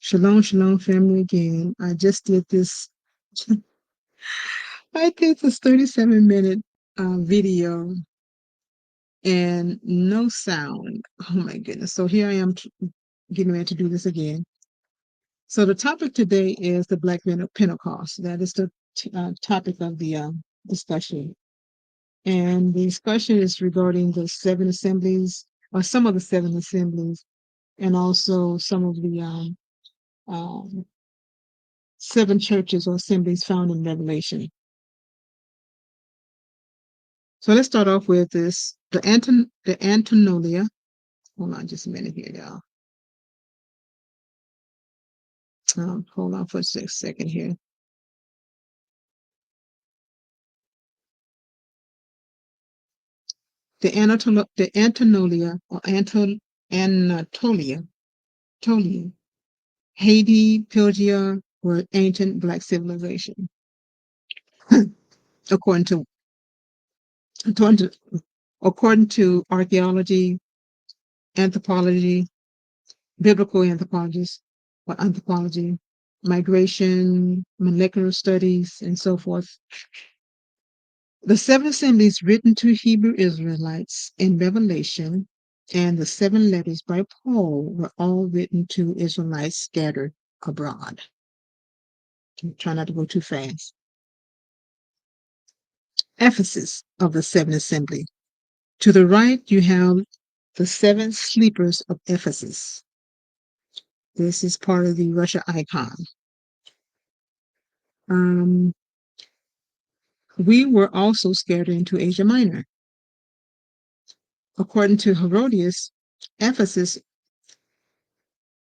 Shalom, shalom, family again. I just did this. I did this 37-minute video and no sound. Oh my goodness. So here I am getting ready to do this again. So the topic today is the Black Pentecost. That is the topic of the discussion. And the discussion is regarding the seven assemblies, or some of the seven assemblies, and also some of the um, seven churches or assemblies found in Revelation. So let's start off with this, the Antonolia. Hold on just a minute here, y'all. Hold on for a second here. The Antonolia or Anatolia, Haiti, Pelgia were ancient Black civilization, according to according to according to archaeology, anthropology, biblical anthropologists, or anthropology, migration, molecular studies, and so forth. The seven assemblies written to Hebrew Israelites in Revelation and the seven letters by Paul were all written to Israelites scattered abroad. Try not to go too fast. Ephesus of the seven assembly. To the right, you have the seven sleepers of Ephesus. This is part of the Russia icon. We were also scattered into Asia Minor. According to Herodias, Ephesus,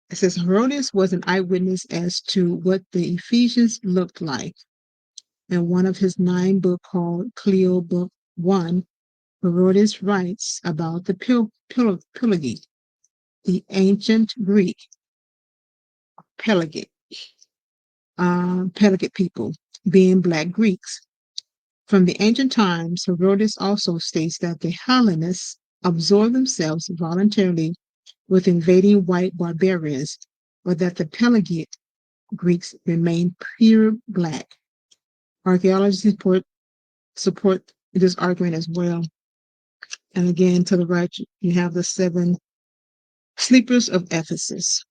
it says Herodias was an eyewitness as to what the Ephesians looked like. In one of his 9 books called Cleo Book 1, Herodias writes about the Pelagi, the ancient Greek Pelagic people, being Black Greeks. From the ancient times, Herodotus also states that the Hellenists absorbed themselves voluntarily with invading white barbarians, or that the Pelagic Greeks remained pure Black. Archaeology support this argument as well. And again, to the right, you have the seven sleepers of Ephesus.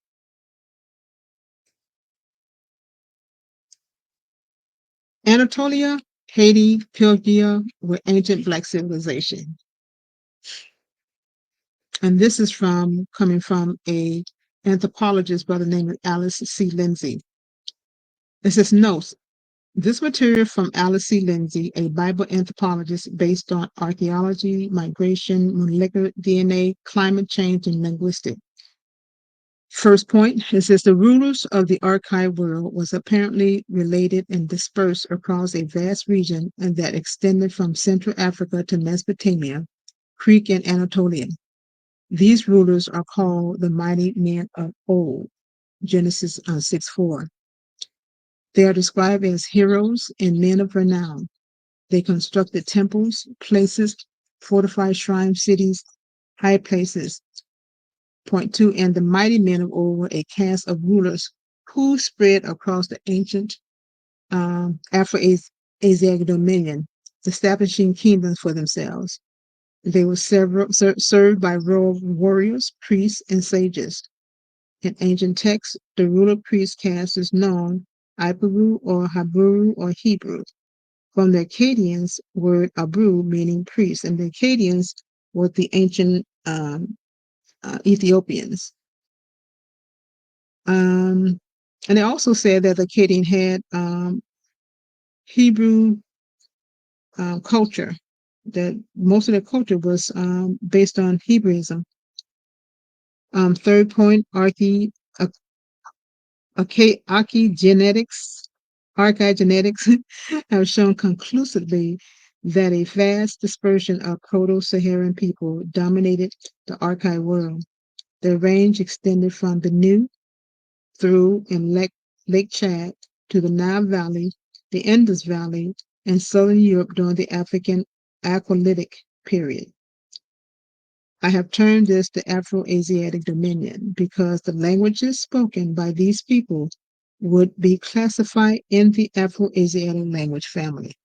Anatolia, Haiti, Pelgia were ancient Black civilization. And this is coming from a anthropologist by the name of Alice C. Lindsay. It says, notes, this material from Alice C. Lindsay, a Bible anthropologist based on archaeology, migration, molecular DNA, climate change, and linguistics. First point, it says the rulers of the archive world was apparently related and dispersed across a vast region and that extended from Central Africa to Mesopotamia, Crete, and Anatolia. These rulers are called the mighty men of old, Genesis 6:4. They are described as heroes and men of renown. They constructed temples, places, fortified shrine cities, high places. Point 2, and the mighty men of old were a caste of rulers who spread across the ancient Afro-Asiatic dominion, establishing kingdoms for themselves. They were served by royal warriors, priests, and sages. In ancient texts, the ruler priest caste is known Iparu or Haburu or Hebrew. From the Akkadians word Abru, meaning priest, and the Akkadians were the ancient Ethiopians. And they also said that the Akkadian had Hebrew culture, that most of their culture was based on Hebraism. Third point, archaeogenetics have shown conclusively that a vast dispersion of Proto-Saharan people dominated the archive world. Their range extended from Benue through in Lake Chad to the Nile Valley, the Indus Valley, and southern Europe during the African Aquilitic period. I have termed this the Afro-Asiatic Dominion because the languages spoken by these people would be classified in the Afro-Asiatic language family.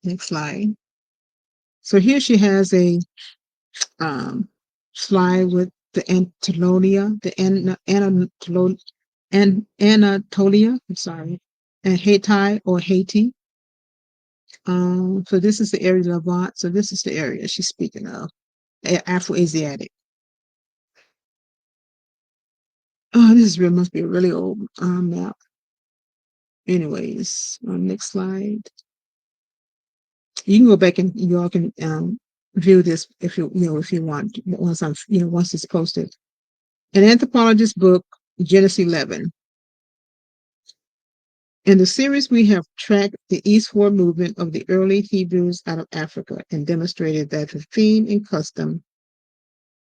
Next slide. So here she has a slide with the Anatolia, Anatolia, I'm sorry, and Haiti or Haiti. So this is the area of Levant. So this is the area she's speaking of, Afro-Asiatic. Oh, must be a really old map. Anyways, next slide. You can go back and you all can view this if you want once it's posted. An anthropologist's book, Genesis 11. In the series, we have tracked the eastward movement of the early Hebrews out of Africa and demonstrated that the theme and custom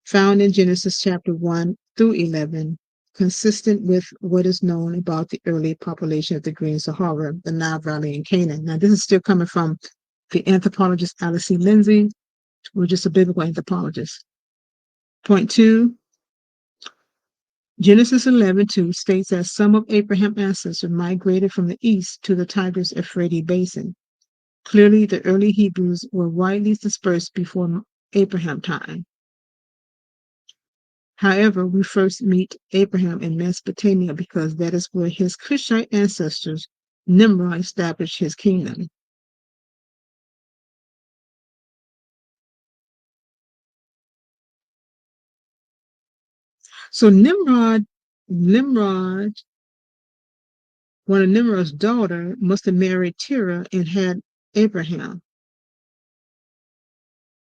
found in Genesis chapter 1 through 11, consistent with what is known about the early population of the Green Sahara, the Nile Valley, and Canaan. Now, this is still coming from the anthropologist Alice C. Lindsay, who's just a biblical anthropologist. Point 2, Genesis 11:2 states that some of Abraham's ancestors migrated from the east to the Tigris-Euphrates basin. Clearly, the early Hebrews were widely dispersed before Abraham time. However, we first meet Abraham in Mesopotamia because that is where his Cushite ancestors, Nimrod, established his kingdom. So Nimrod, one of Nimrod's daughter, must have married Terah and had Abraham.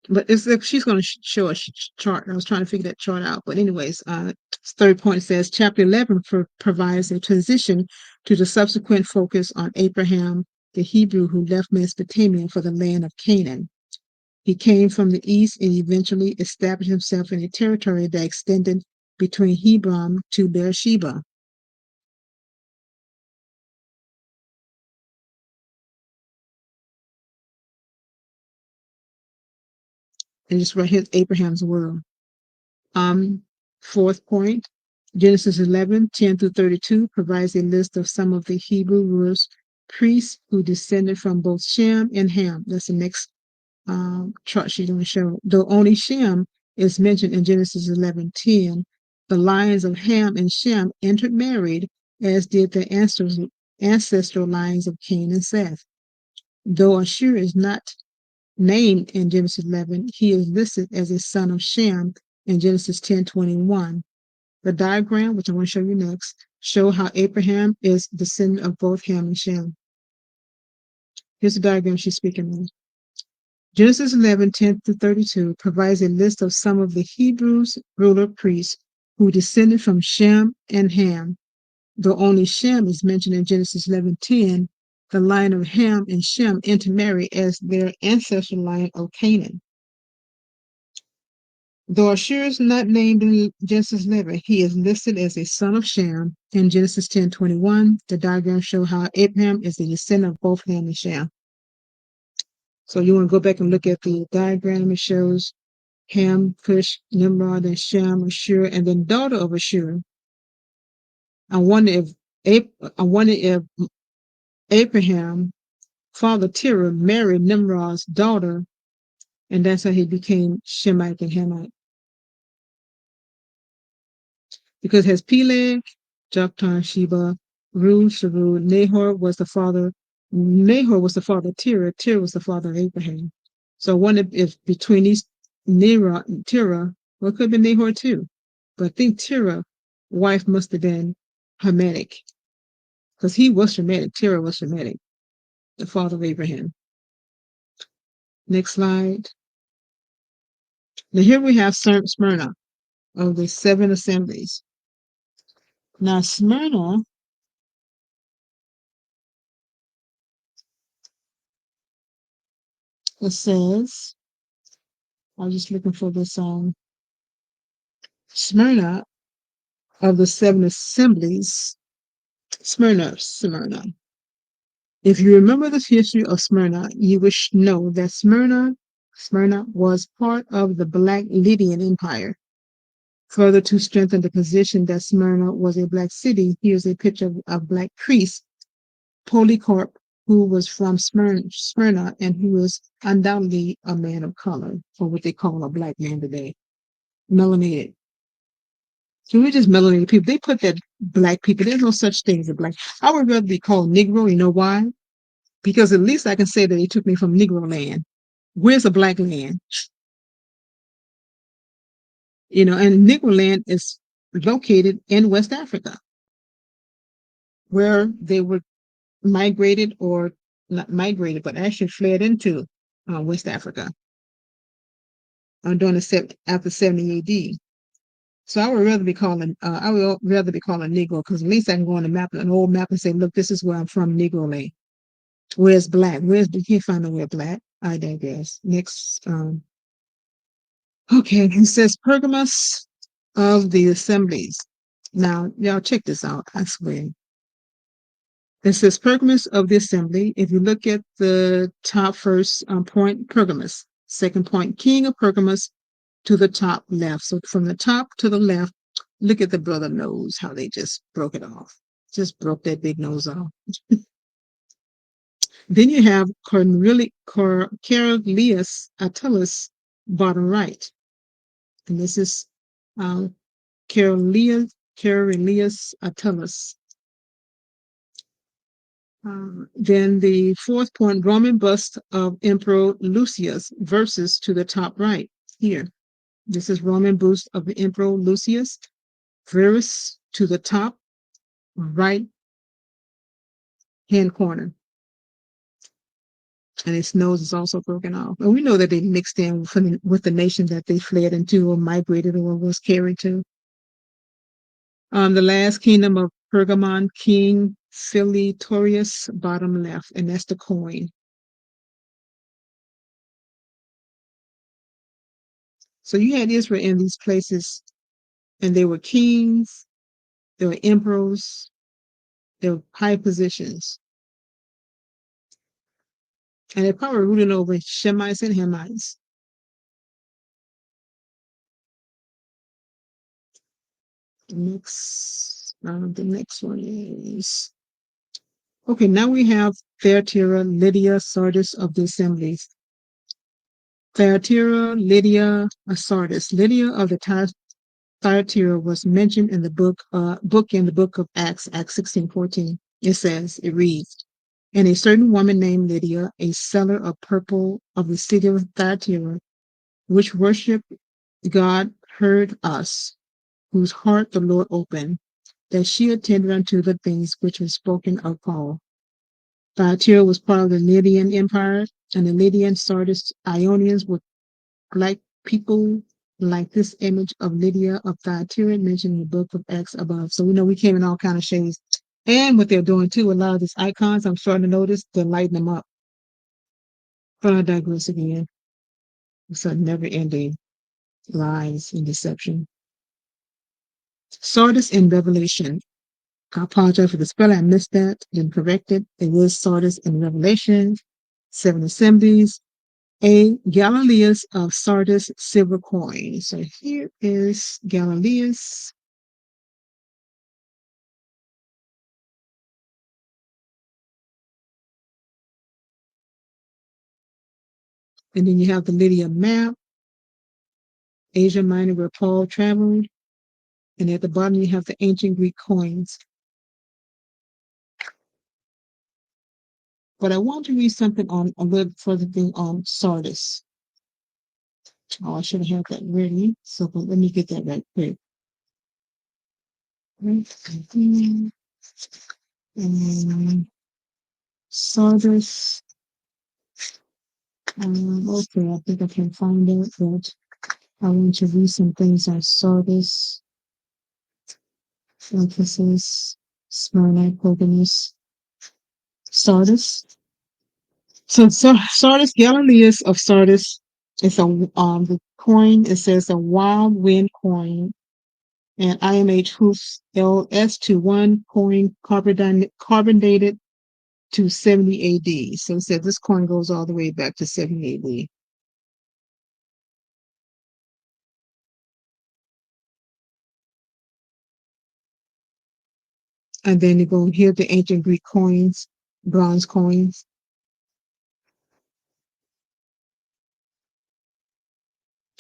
But it's like she's going to show a chart. I was trying to figure that chart out. But anyways, third point says chapter 11 provides a transition to the subsequent focus on Abraham, the Hebrew who left Mesopotamia for the land of Canaan. He came from the east and eventually established himself in a territory that extended between Hebron to Beersheba. And just right here's Abraham's world. Fourth point, Genesis 11:10 through 32 provides a list of some of the Hebrew rulers, priests who descended from both Shem and Ham. That's the next chart she's going to show. Though only Shem is mentioned in Genesis 11:10, the lines of Ham and Shem intermarried, as did the ancestral lines of Cain and Seth. Though Ashur is not named in Genesis 11, he is listed as a son of Shem in Genesis 10:21. The diagram, which I want to show you next, show how Abraham is descendant of both Ham and Shem. Here's the diagram she's speaking of. Genesis 11:10 through 32 provides a list of some of the Hebrews ruler priests who descended from Shem and Ham. Though only Shem is mentioned in Genesis 11:10, the line of Ham and Shem intermarry as their ancestral line of Canaan. Though Ashur is not named in Genesis 11, he is listed as a son of Shem in Genesis 10:21. The diagram shows how Abraham is a descendant of both Ham and Shem. So you want to go back and look at the diagram. It shows Ham, Cush, Nimrod, and Shem, Ashur, and then daughter of Ashur. I wonder if Abraham, father Terah, married Nimrod's daughter, and that's how he became Shemite and Hamite. Because it has Peleg, Joktan, Sheba, Ru, Sharu, Nahor was the father of Terah, Terah was the father of Abraham. So I wonder if between these Terah, well, it could have been Nahor too. But I think Terah's wife must have been Hamitic, because he was Shemitic, Terah was Shemitic, the father of Abraham. Next slide. Now here we have Smyrna of the 7 assemblies. Now Smyrna, it says, I was just looking for this Smyrna of the 7 assemblies. Smyrna. If you remember the history of Smyrna, you will know that Smyrna was part of the Black Lydian Empire. Further to strengthen the position that Smyrna was a black city, here's a picture of a black priest, Polycarp, who was from Smyrna and who was undoubtedly a man of color, or what they call a black man today, melanated. So we're just melanated people. They put that black people, there's no such thing as a black. I would rather be called Negro. You know why? Because at least I can say that they took me from Negro land. Where's a black land? And Negro land is located in West Africa, where they were migrated, or not migrated, but actually fled into West Africa during after 70 AD. So I would rather be called a Negro, because at least I can go on the map, an old map, and say, look, this is where I'm from, Negro land. Where's black? You can't find nowhere black. I digress. Next, okay, it says Pergamos of the assemblies. Now, y'all check this out. I swear. It says Pergamos of the assembly. If you look at the top first point, Pergamos. Second point, king of Pergamos, to the top left. So from the top to the left, look at the brother nose, how they just broke it off. Just broke that big nose off. Then you have Carolius Attalus, bottom right. And this is Carolius Attalus. Then the fourth point, Roman bust of Emperor Lucius, versus to the top right here. This is Roman bust of the Emperor Lucius, versus to the top right hand corner. And its nose is also broken off. And we know that they mixed in with the nation that they fled into, or migrated, or was carried to. The last kingdom of Pergamon, King Philitorius, bottom left, and that's the coin. So you had Israel in these places, and they were kings, they were emperors, they were high positions. And they're probably ruling over Shemites and Hamites. The next one is, okay, now we have Thyatira, Lydia, Sardis of the assemblies. Thyatira, Lydia, Sardis. Lydia of the Thyatira was mentioned in the book in the book of Acts, Acts 16:14. It reads, and a certain woman named Lydia, a seller of purple of the city of Thyatira, which worshiped God, heard us, whose heart the Lord opened, that she attended unto the things which were spoken of Paul. Thyatira was part of the Lydian Empire, and the Lydian Sardis Ionians were like people like this image of Lydia of Thyatira mentioned in the book of Acts above. So we know we came in all kind of shades. And what they're doing too, a lot of these icons, I'm starting to notice, they're lighting them up. But I digress again. It's a never-ending lies and deception. Sardis in Revelation. I apologize for the spelling. I missed that. Didn't correct it. It was Sardis in Revelation. 7 assemblies. A Galileus of Sardis silver coin. So here is Galileus. And then you have the Lydia map, Asia Minor, where Paul traveled. And at the bottom, you have the ancient Greek coins. But I want to read something on a little further thing on Sardis. Oh, I should have had that ready. So let me get that right quick. Sardis. Okay, I think I can find it, but I want to read some things on Sardis. Emphasis, Smyrna, Pergamos, Sardis. So Sardis, Galileus of Sardis, it's the coin. It says a wild wind coin, and IMH Hus LS21 coin, carbonated to 70 AD. So it said this coin goes all the way back to 70 AD. And then you go here, the ancient Greek coins, bronze coins.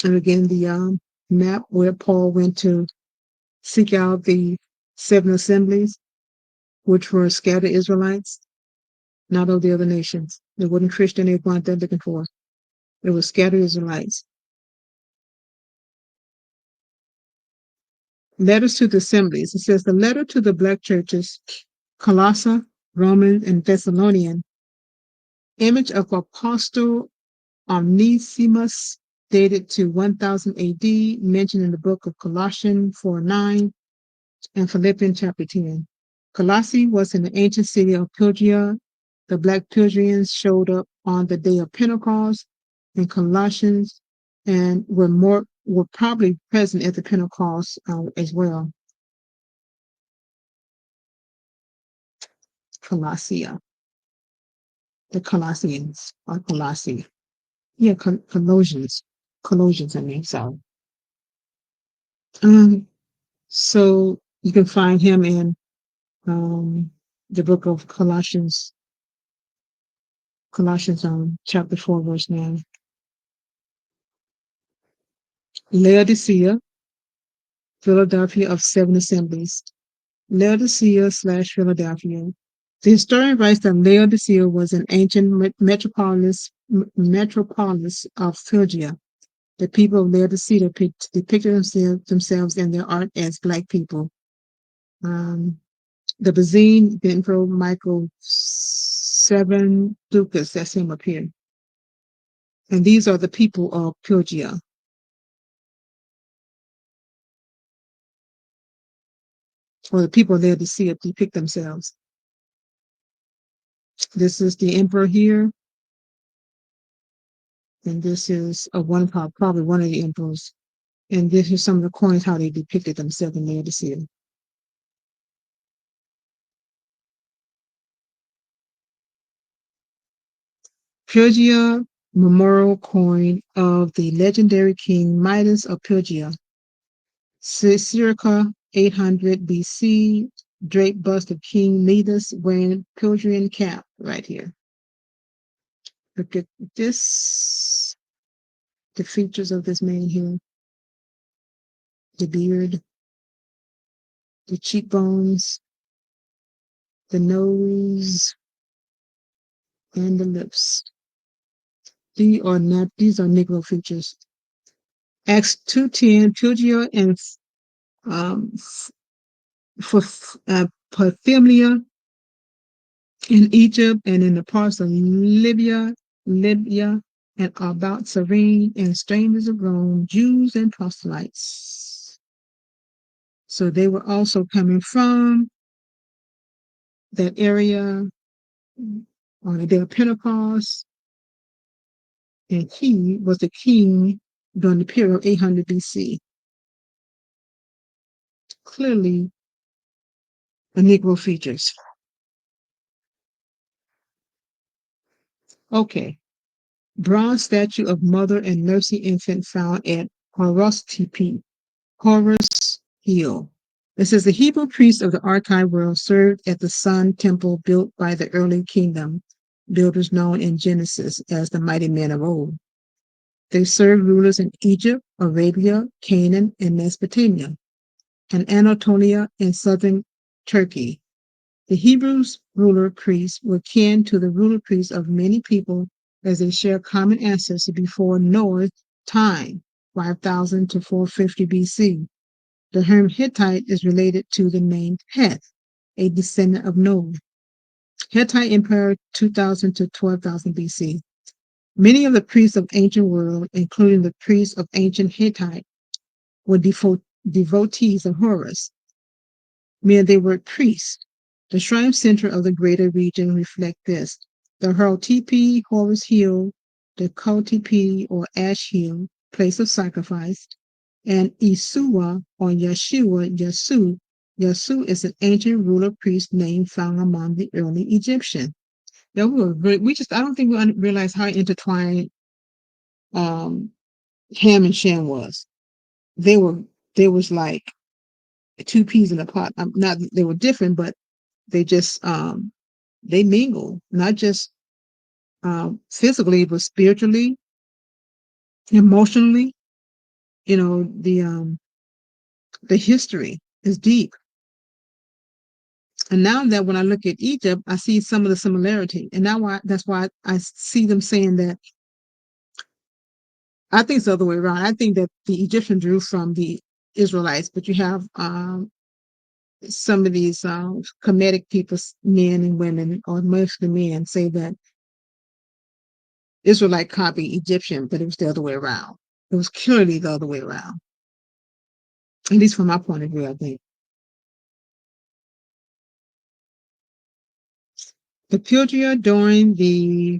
And again, the map where Paul went to seek out the 7 assemblies, which were scattered Israelites, not of the other nations. They weren't Christian, they weren't that looking for. It was scattered Israelites. Letters to the assemblies. It says the letter to the black churches, Colossae, Roman, and Thessalonian, image of Apostle Onesimus, dated to 1000 AD, mentioned in the book of Colossians 4:9 and Philippians chapter 10. Colossae was in the ancient city of Phrygia. The black pilgrims showed up on the day of Pentecost, and Colossians and were probably present at the Pentecost as well. Colossia, the Colossians or Colossae. Yeah, Colossians. Colossians, I mean, sorry. So you can find him in the book of Colossians, chapter 4, verse 9. Laodicea, Philadelphia of 7 assemblies. Laodicea/Philadelphia. The historian writes that Laodicea was an ancient metropolis of Phrygia. The people of Laodicea depicted themselves in their art as black people. The Byzantine Emperor Michael VII Lucas, that's him up here. And these are the people of Phrygia. Or the people there to see it depict themselves. This is the emperor here. And this is probably one of the emperors. And this is some of the coins, how they depicted themselves in Laodicea. Phrygia memorial coin of the legendary king Midas of Phrygia. Circa 800 BC, draped bust of King Midas wearing Phrygian cap right here. Look at this, the features of this man here. The beard, the cheekbones, the nose, and the lips. These are Negro features. Acts 2:10, Phrygia and for Pamphylia in Egypt and in the parts of Libya, and about Cyrene and strangers of Rome, Jews and proselytes. So they were also coming from that area on the day of Pentecost, and he was the king during the period of 800 BC. Clearly, a Negro features. Okay. Bronze statue of mother and nursing infant found at Horus Hill. It says the Hebrew priests of the archive world served at the Sun Temple built by the early kingdom builders known in Genesis as the mighty men of old. They served rulers in Egypt, Arabia, Canaan, and Mesopotamia, and Anatolia and southern Turkey. The Hebrews ruler priests were kin to the ruler priests of many people as they share common ancestors before Noah's time, 5000 to 450 BC. The term Hittite is related to the name Heth, a descendant of Noah. Hittite Empire, 2000 to 12,000 BC. Many of the priests of ancient world, including the priests of ancient Hittite, were devotees of Horus, meaning they were priests. The shrine center of the greater region reflect this. The Hel-Tepe, Horus Hill, the Kal-Tepe or Ash Hill, place of sacrifice, and Isua or Yeshua, Yasu. Yasu is an ancient ruler priest name found among the early Egyptians. Yeah, we were very, we just, I don't think we realized how intertwined um, Ham and Shem was. They were, they was like two peas in a pot. Not, they were different, but they just, they mingle, not just physically, but spiritually, emotionally. You know, the history is deep. And now that when I look at Egypt, I see some of the similarity. And now that's why I see them saying that. I think it's the other way around. I think that the Egyptian drew from the Israelites, but you have some of these Kemetic people, men and women, or mostly men, say that Israelite copied Egyptian, but it was the other way around. It was clearly the other way around, at least from my point of view, I think. The Pilgia during the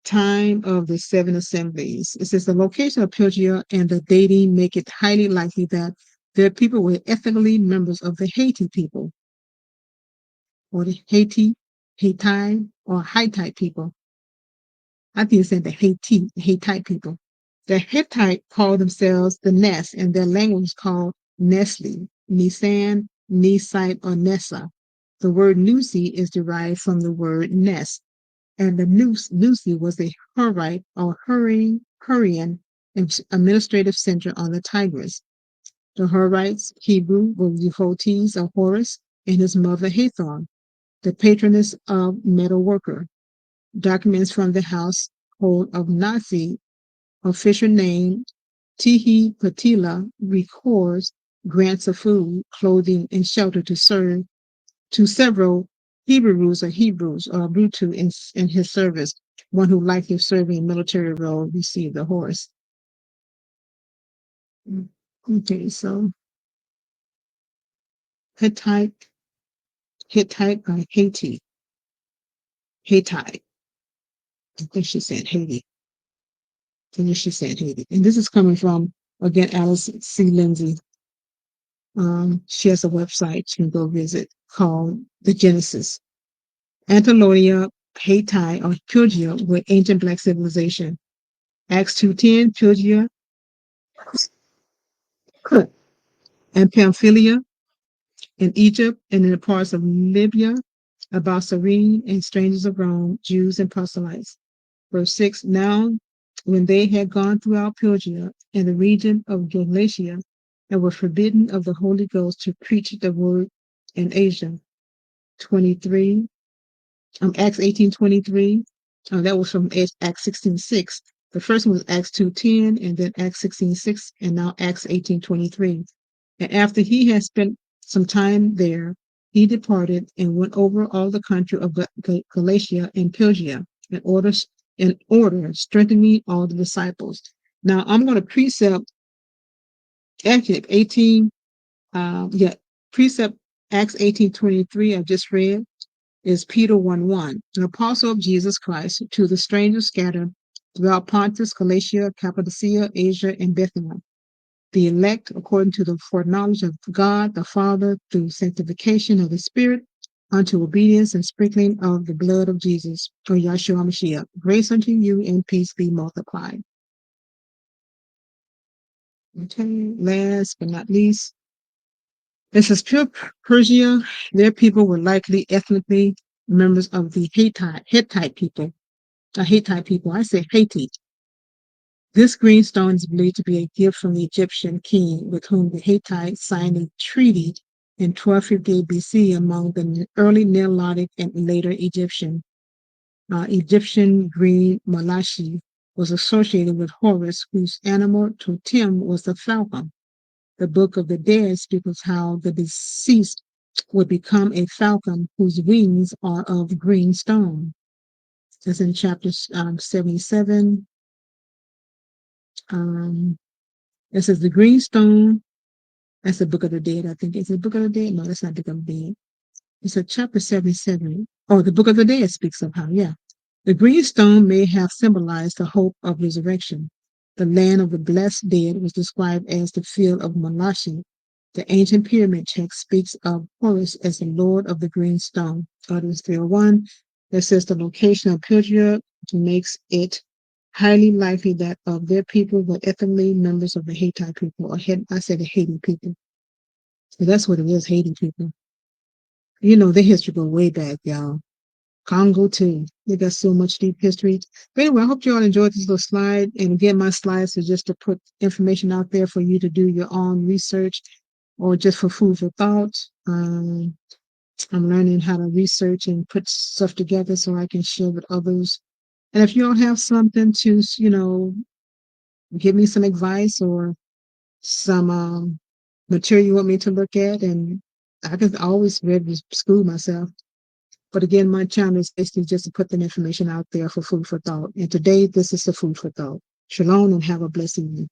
time of the seven assemblies. It says the location of Pilgia and the dating make it highly likely that their people were ethnically members of the Haiti people, or the Hittite, or Hittite people. I think it said the Hittite people. The Hittite called themselves the Ness, and their language was called Nesli, Nisan, Nisite, or Nessa. The word Nusi is derived from the word Ness, and the Nusi was a Hurrite or Hurrian administrative center on the Tigris. The Hurrites, Hebrew, were Euphrates or Horus, and his mother Hathor, the patroness of metal worker. Documents from the household of Nasi, official name Tihi Patila, records grants of food, clothing, and shelter to serve to several Hebrews or Brutu in his service. One who likely serving a military role received a horse. Okay, so Hittite, Hittite by Haiti, Hittite. I think she said Haiti. I think she said Haiti. And this is coming from, again, Alice C. Lindsay. She has a website you can go visit called The Genesis. Antilonia, Haiti, or Purgia were ancient Black civilization. Acts 2:10, Purgia and Pamphylia in Egypt and in the parts of Libya, about Cyrene and strangers of Rome, Jews and proselytes. Verse 6, now when they had gone throughout Phrygia and the region of Galatia and were forbidden of the Holy Ghost to preach the word in Asia. 23, Acts 18:23. That was from Acts 16:6. The first one was Acts 2:10, and then Acts 16:6, and now Acts 18:23. And after he had spent some time there, he departed and went over all the country of Galatia and Phrygia in order, strengthening all the disciples. Now I'm going to precept actually 18, precept Acts 18:23. I just read is Peter 1:1, an apostle of Jesus Christ to the strangers scattered throughout Pontus, Galatia, Cappadocia, Asia, and Bithynia, the elect according to the foreknowledge of God the Father through sanctification of the Spirit unto obedience and sprinkling of the blood of Jesus, or Yahshua Mashiach. Grace unto you and peace be multiplied. Okay, last but not least, this is pure Persia. Their people were likely ethnically members of the Hittite people. Hittite people. I say Haiti. This green stone is believed to be a gift from the Egyptian king with whom the Hittites signed a treaty in 1258 BC among the early Nilotic and later Egyptian green Malachi was associated with Horus, whose animal totem was the falcon. The Book of the Dead speaks of how the deceased would become a falcon whose wings are of green stone. That's in chapter 77. It says the green stone. That's the Book of the Dead, I think. Is it Book of the Dead? No, that's not Book of the Dead. It's a chapter 77. Oh, the Book of the Dead speaks of how, yeah. The green stone may have symbolized the hope of resurrection. The land of the blessed dead was described as the field of Malachi. The ancient pyramid text speaks of Horus as the Lord of the green stone. Exodus 3:01. It says the location of Pilgia makes it highly likely that of their people were ethnically members of the Hittite people, or I said the Haiti people. So that's what it is, Haiti people. You know, their history go way back, y'all. Congo too. They got so much deep history. But anyway, I hope you all enjoyed this little slide. And again, my slides are just to put information out there for you to do your own research or just for food for thought. I'm learning how to research and put stuff together so I can share with others. And if you all have something to, give me some advice or some material you want me to look at, and I can always read to school myself. But again, my channel is basically just to put that information out there for food for thought. And today, this is the food for thought. Shalom and have a blessed evening.